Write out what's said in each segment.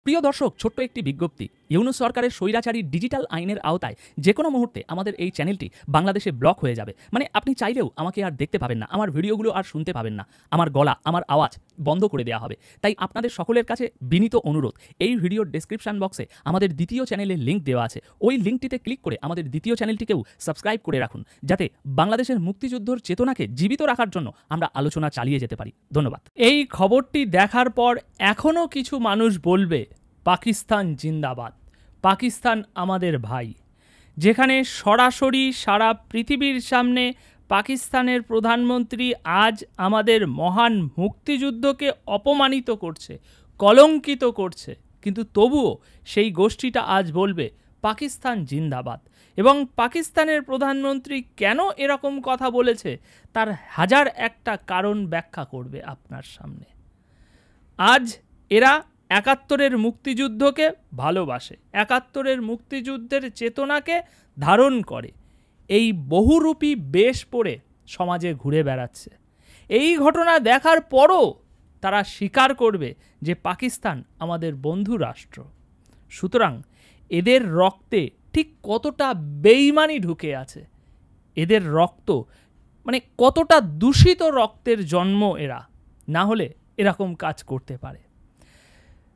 প্রিয় দর্শক, ছোট্ট একটি বিজ্ঞপ্তি। ইউনূস সরকারের স্বৈরাচারী ডিজিটাল আইনের আওতায় যে কোনো মুহূর্তে আমাদের এই চ্যানেলটি বাংলাদেশে ব্লক হয়ে যাবে। মানে আপনি চাইলেও আমাকে আর দেখতে পাবেন না, আমার ভিডিওগুলো আর শুনতে পাবেন না, আমার গলা, আমার আওয়াজ বন্ধ করে দেওয়া হবে। তাই আপনাদের সকলের কাছে বিনীত অনুরোধ, এই ভিডিওর ডেসক্রিপশন বক্সে আমাদের দ্বিতীয় চ্যানেলের লিঙ্ক দেওয়া আছে। ওই লিঙ্কটিতে ক্লিক করে আমাদের দ্বিতীয় চ্যানেলটিকেও সাবস্ক্রাইব করে রাখুন, যাতে বাংলাদেশের মুক্তিযুদ্ধের চেতনাকে জীবিত রাখার জন্য আমরা আলোচনা চালিয়ে যেতে পারি। ধন্যবাদ। এই খবরটি দেখার পর এখনও কিছু মানুষ বলবে পাকিস্তান জিন্দাবাদ, পাকিস্তান আমাদের ভাই, যেখানে সরাসরি সারা পৃথিবীর সামনে পাকিস্তানের প্রধানমন্ত্রী আজ আমাদের মহান মুক্তিযুদ্ধকে অপমানিত করছে, কলঙ্কিত করছে, কিন্তু তবুও সেই গোষ্ঠীটা আজ বলবে পাকিস্তান জিন্দাবাদ। এবং পাকিস্তানের প্রধানমন্ত্রী কেন এরকম কথা বলেছে তার হাজার একটা কারণ ব্যাখ্যা করবে আপনার সামনে। আজ এরা ৭১-এর মুক্তিযুদ্ধকে ভালোবাসে, ৭১-এর মুক্তিযুদ্ধের চেতনাকে ধারণ করে, এই বহুরূপী বেশ পরে সমাজে ঘুরে বেড়াচ্ছে। এই ঘটনা দেখার পরও তারা স্বীকার করবে যে পাকিস্তান আমাদের বন্ধু রাষ্ট্র। সুতরাং এদের রক্তে ঠিক কতটা বেইমানি ঢুকে আছে, এদের রক্ত মানে কতটা দূষিত রক্তের জন্ম এরা, না হলে এরকম কাজ করতে পারে।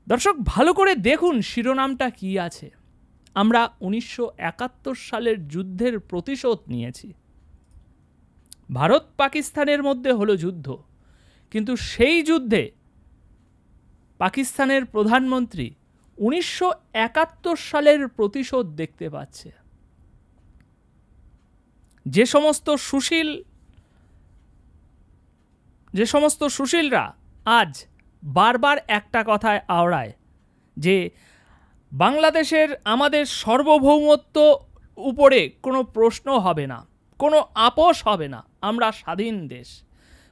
দর্শক, ভালো করে দেখুন শিরোনামটা কি আছে। আমরা ১৯৭১ সালের যুদ্ধের প্রতিশোধ নিয়েছি। ভারত পাকিস্তানের মধ্যে হলো যুদ্ধ, কিন্তু সেই যুদ্ধে পাকিস্তানের প্রধানমন্ত্রী ১৯৭১ সালের প্রতিশোধ দেখতে পাচ্ছে। যে সমস্ত সুশীলরা আজ বারবার একটা কথায় আওড়ায় যে বাংলাদেশের আমাদের সার্বভৌমত্ব উপরে কোনো প্রশ্ন হবে না, কোনো আপোষ হবে না, আমরা স্বাধীন দেশ।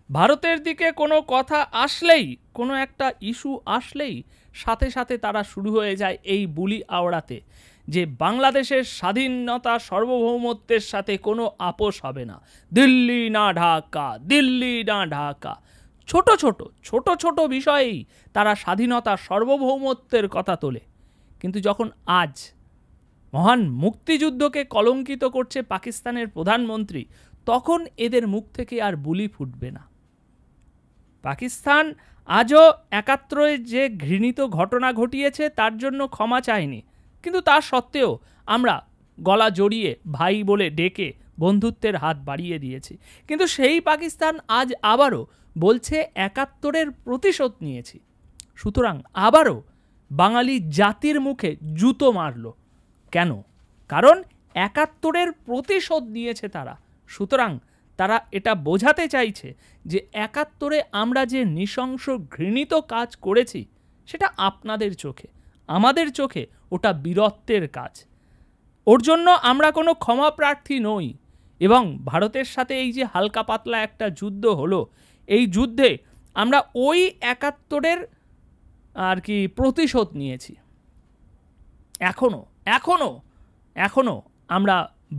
ভারতের দিকে কোনো কথা আসলেই, কোনো একটা ইস্যু আসলেই সাথে সাথে তারা শুরু হয়ে যায় এই বুলি আওড়াতে যে বাংলাদেশের স্বাধীনতা সার্বভৌমত্বের সাথে কোনো আপোষ হবে না, দিল্লি না ঢাকা, দিল্লি না ঢাকা। ছোট ছোট বিষয়েই তারা স্বাধীনতা সার্বভৌমত্বের কথা তোলে। কিন্তু যখন আজ মহান মুক্তিযুদ্ধকে কলঙ্কিত করছে পাকিস্তানের প্রধানমন্ত্রী, তখন এদের মুখ থেকে আর বুলি ফুটবে না। পাকিস্তান আজও ৭১-এ যে ঘৃণিত ঘটনা ঘটিয়েছে তার জন্য ক্ষমা চায়নি, কিন্তু তা সত্ত্বেও আমরা গলা জড়িয়ে ভাই বলে ডেকে বন্ধুত্বের হাত বাড়িয়ে দিয়েছি। কিন্তু সেই পাকিস্তান আজ আবারও বলছে ৭১-এর প্রতিশোধ নিয়েছি। সুতরাং আবারও বাঙালি জাতির মুখে জুতো মারল। কেন? কারণ ৭১-এর প্রতিশোধ নিয়েছে তারা। সুতরাং তারা এটা বোঝাতে চাইছে যে ৭১-এ আমরা যে নৃশংস ঘৃণিত কাজ করেছি সেটা আপনাদের চোখে, আমাদের চোখে ওটা বীরত্বের কাজ। ওর জন্য আমরা কোনো ক্ষমা প্রার্থী নই। এবং ভারতের সাথে এই যে হালকা পাতলা একটা যুদ্ধ হলো, এই যুদ্ধে আমরা ওই ৭১-এর আর কি প্রতিশোধ নিয়েছি। এখনো আমরা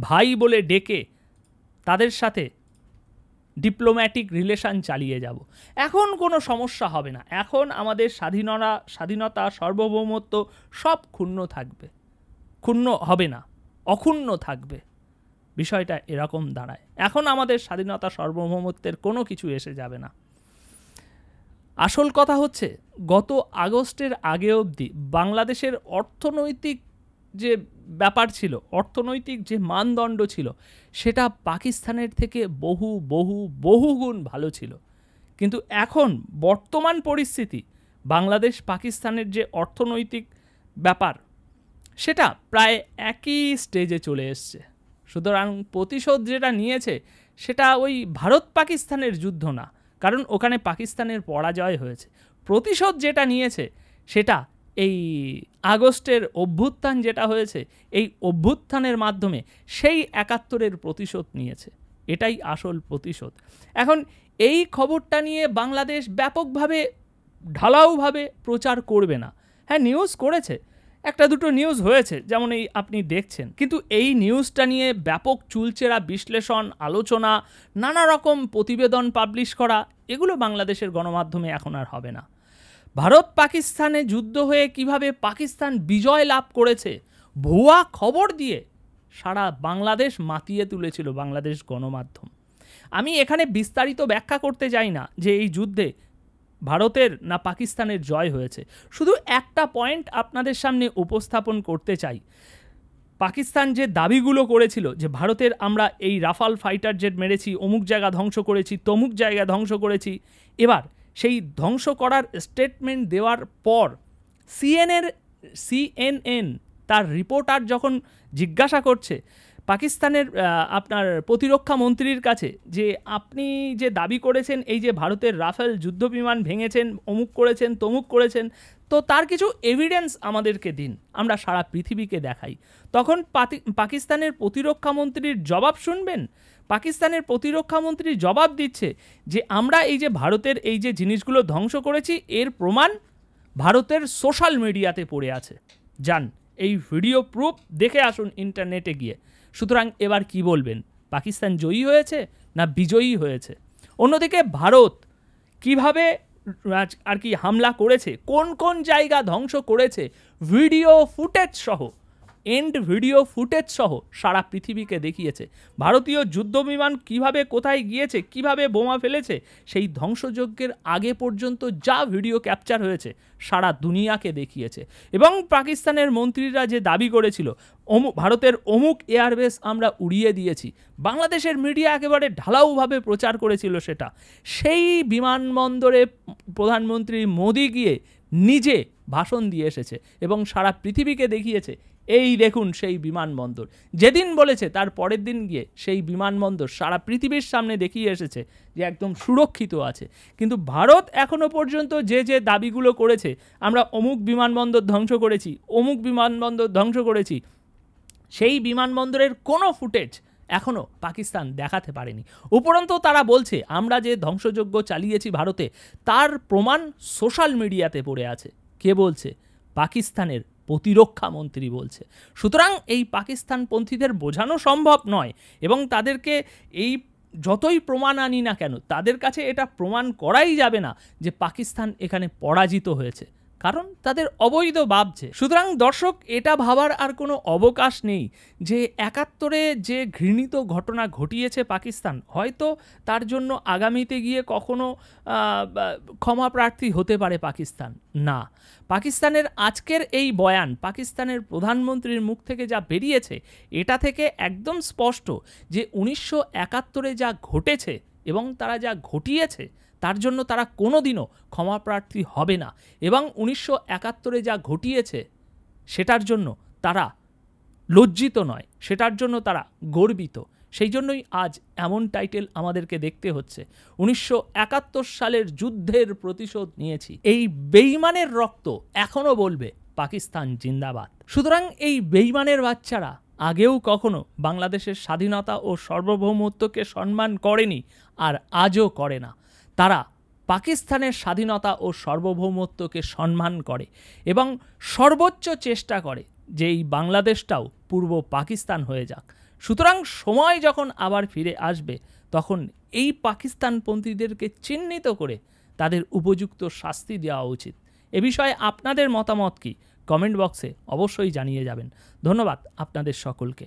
ভাই বলে ডেকে তাদের সাথে ডিপ্লোম্যাটিক রিলেশন চালিয়ে যাব। এখন কোনো সমস্যা হবে না। এখন আমাদের স্বাধীনতা সার্বভৌমত্ব সব ক্ষুণ্ণ থাকবে, ক্ষুণ্ণ হবে না, অক্ষুণ্ণ থাকবে। বিষয়টা এরকম দাঁড়ায়। এখন আমাদের স্বাধীনতা সার্বভৌমত্বের কোনো কিছু এসে যাবে না। আসল কথা হচ্ছে, গত আগস্টের আগে অবধি বাংলাদেশের অর্থনৈতিক যে ব্যাপার ছিল, অর্থনৈতিক যে মানদণ্ড ছিল, সেটা পাকিস্তানের থেকে বহু গুণ ভালো ছিল। কিন্তু এখন বর্তমান পরিস্থিতি, বাংলাদেশ পাকিস্তানের যে অর্থনৈতিক ব্যাপার, সেটা প্রায় একই স্টেজে চলে এসছে। সুতরাং প্রতিশোধ যেটা নিয়েছে সেটা ওই ভারত পাকিস্তানের যুদ্ধ না, কারণ ওখানে পাকিস্তানের পরাজয় হয়েছে। প্রতিশোধ যেটা নিয়েছে সেটা এই আগস্টের অভ্যুত্থান যেটা হয়েছে, এই অভ্যুত্থানের মাধ্যমে সেই ৭১-এর প্রতিশোধ নিয়েছে। এটাই আসল প্রতিশোধ। এখন এই খবরটা নিয়ে বাংলাদেশ ব্যাপকভাবে ঢালাওভাবে প্রচার করবে না। হ্যাঁ, নিউজ করেছে, একটা দুটো নিউজ হয়েছে, যেমন এই আপনি দেখছেন, কিন্তু এই নিউজটা নিয়ে ব্যাপক চুলচেরা বিশ্লেষণ, আলোচনা, নানা রকম প্রতিবেদন পাবলিশ করা, এগুলো বাংলাদেশের গণমাধ্যমে এখন আর হবে না। ভারত পাকিস্তানে যুদ্ধ হয়ে কিভাবে পাকিস্তান বিজয় লাভ করেছে ভুয়া খবর দিয়ে সারা বাংলাদেশ মাতিয়ে তুলেছিল বাংলাদেশ গণমাধ্যম। আমি এখানে বিস্তারিত ব্যাখ্যা করতে যাই না যে এই যুদ্ধে ভারতের না পাকিস্তানের জয় হয়েছে, শুধু একটা পয়েন্ট আপনাদের সামনে উপস্থাপন করতে চাই। পাকিস্তান যে দাবিগুলো করেছিল যে ভারতের আমরা এই রাফাল ফাইটার জেট মেরেছি, অমুক জায়গা ধ্বংস করেছি, তমুক জায়গা ধ্বংস করেছি, এবার সেই ধ্বংস করার স্টেটমেন্ট দেওয়ার পর সিএনএন তার রিপোর্টার যখন জিজ্ঞাসা করছে পাকিস্তানের আপনার প্রতিরক্ষা মন্ত্রীর কাছে যে আপনি যে দাবি করেছেন এই যে ভারতের রাফেল যুদ্ধবিমান ভেঙেছেন, অমুক করেছেন, তমুক করেছেন, তো তার কিছু এভিডেন্স আমাদেরকে দিন, আমরা সারা পৃথিবীকে দেখাই। তখন পাকিস্তানের প্রতিরক্ষা মন্ত্রীর জবাব শুনবেন। পাকিস্তানের প্রতিরক্ষা মন্ত্রী জবাব দিচ্ছে যে আমরা এই যে ভারতের এই যে জিনিসগুলো ধ্বংস করেছি এর প্রমাণ ভারতের সোশ্যাল মিডিয়াতে পড়ে আছে, যান এই ভিডিও প্রুফ দেখে আসুন ইন্টারনেটে গিয়ে। সুতরাং এবার কি বলবেন, পাকিস্তান জয়ী হয়েছে না বিজয়ী হয়েছে? অন্যদিকে ভারত কিভাবে আর কি হামলা করেছে, কোন কোন জায়গা ধ্বংস করেছে, ভিডিও ফুটেজ সহ, এন্ড ভিডিও ফুটেজ সহ সারা পৃথিবীকে দেখিয়েছে। ভারতীয় যুদ্ধবিমান কিভাবে কোথায় গিয়েছে, কিভাবে বোমা ফেলেছে, সেই ধ্বংসযজ্ঞের আগে পর্যন্ত যা ভিডিও ক্যাপচার হয়েছে সারা দুনিয়াকে দেখিয়েছে। এবং পাকিস্তানের মন্ত্রীরা যে দাবি করেছিল ভারতের অমুক এয়ারবেস আমরা উড়িয়ে দিয়েছি, বাংলাদেশের মিডিয়া একেবারে ঢালাওভাবে প্রচার করেছিল সেটা। সেই বিমানবন্দরে প্রধানমন্ত্রী মোদি গিয়ে নিজে ভাষণ দিয়ে এসেছে এবং সারা পৃথিবীকে দেখিয়েছে এই দেখুন সেই বিমানবন্দর। যেদিন বলেছে তার পরের দিন গিয়ে সেই বিমানবন্দর সারা পৃথিবীর সামনে দেখিয়ে এসেছে যে একদম সুরক্ষিত আছে। কিন্তু ভারত এখনো পর্যন্ত যে যে দাবিগুলো করেছে, আমরা অমুক বিমানবন্দর ধ্বংস করেছি, অমুক বিমানবন্দর ধ্বংস করেছি, সেই বিমানবন্দরের কোনো ফুটেজ এখনও পাকিস্তান দেখাতে পারেনি। উপরন্তু তারা বলছে আমরা যে ধ্বংসযজ্ঞ চালিয়েছি ভারতে তার প্রমাণ সোশ্যাল মিডিয়াতে পড়ে আছে। কে বলছে? পাকিস্তানের প্রতিরক্ষা মন্ত্রী বলছে। সুতরাং এই পাকিস্তানপন্থীদের বোঝানো সম্ভব নয় এবং তাদেরকে এই যতই প্রমাণ আনি না কেন তাদের কাছে এটা প্রমাণ করাই যাবে না যে পাকিস্তান এখানে পরাজিত হয়েছে, কারণ তাদের অবৈধ ভাবছে। সুতরাং দর্শক, এটা ভাবার আর কোনো অবকাশ নেই যে ৭১-এ যে ঘৃণিত ঘটনা ঘটিয়েছে পাকিস্তান, হয়তো তার জন্য আগামীতে গিয়ে কখনো ক্ষমা প্রার্থী হতে পারে পাকিস্তান। না, পাকিস্তানের আজকের এই বয়ান, পাকিস্তানের প্রধানমন্ত্রীর মুখ থেকে যা বেরিয়েছে, এটা থেকে একদম স্পষ্ট যে ১৯৭১-এ যা ঘটেছে এবং তারা যা ঘটিয়েছে তার জন্য তারা কোনোদিনও ক্ষমাপ্রার্থী হবে না। এবং ১৯৭১-এ যা ঘটিয়েছে সেটার জন্য তারা লজ্জিত নয়, সেটার জন্য তারা গর্বিত। সেই জন্যই আজ এমন টাইটেল আমাদেরকে দেখতে হচ্ছে, ১৯৭১ সালের যুদ্ধের প্রতিশোধ নিয়েছি। এই বেঈমানের রক্ত এখনও বলবে পাকিস্তান জিন্দাবাদ। সুতরাং এই বেঈমানের বাচ্চারা আগেও কখনো বাংলাদেশের স্বাধীনতা ও সার্বভৌমত্বকে সম্মান করেনি আর আজও করে না। তারা পাকিস্তানের স্বাধীনতা ও সার্বভৌমত্বকে সম্মান করে এবং সর্বোচ্চ চেষ্টা করে যে এই বাংলাদেশটাও পূর্ব পাকিস্তান হয়ে যাক। সুতরাং সময় যখন আবার ফিরে আসবে তখন এই পাকিস্তানপন্থীদেরকে চিহ্নিত করে তাদের উপযুক্ত শাস্তি দেওয়া উচিত। এ বিষয়ে আপনাদের মতামত কি? কমেন্ট বক্সে অবশ্যই জানিয়ে যাবেন। ধন্যবাদ আপনাদের সকলকে।